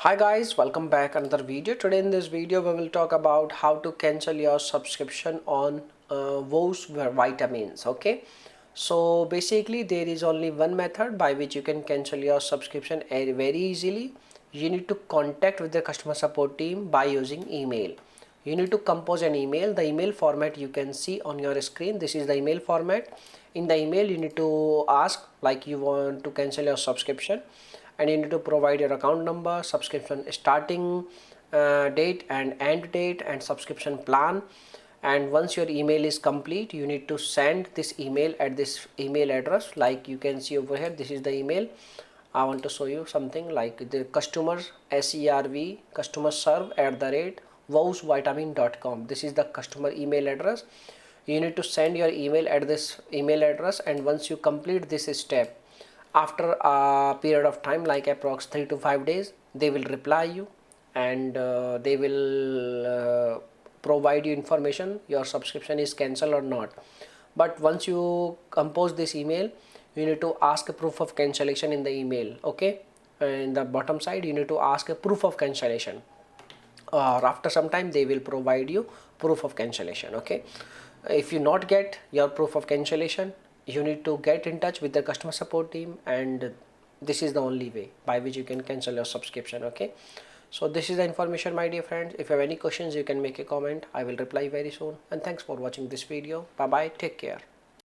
Hi guys, welcome back another video. Today in this video we will talk about how to cancel your subscription on Vo's vitamins. Okay, so basically there is only one method by which you can cancel your subscription very easily. You need to contact with the customer support team by using email. You need to compose an email. The email format you can see on your screen. This is the email format. In the email you need to ask like you want to cancel your subscription, and you need to provide your account number, subscription starting date and end date, and subscription plan. And once your email is complete, you need to send this email at this email address. Like you can see over here, this is the email. I want to show you something like the customer serv customer serve at the rate vousvitamin.com. This is the customer email address. You need to send your email at this email address, and once you complete this step, after a period of time like approx 3 to 5 days, they will reply you, and they will provide you information your subscription is cancelled or not. But once you compose this email, you need to ask a proof of cancellation in the email. Okay, in the bottom side you need to ask a proof of cancellation, or after some time they will provide you proof of cancellation. Okay, if you not get your proof of cancellation, you need to get in touch with the customer support team, and this is the only way by which you can cancel your subscription. Okay, so this is the information, my dear friends. If you have any questions, you can make a comment. I will reply very soon, and thanks for watching this video. Bye bye, take care.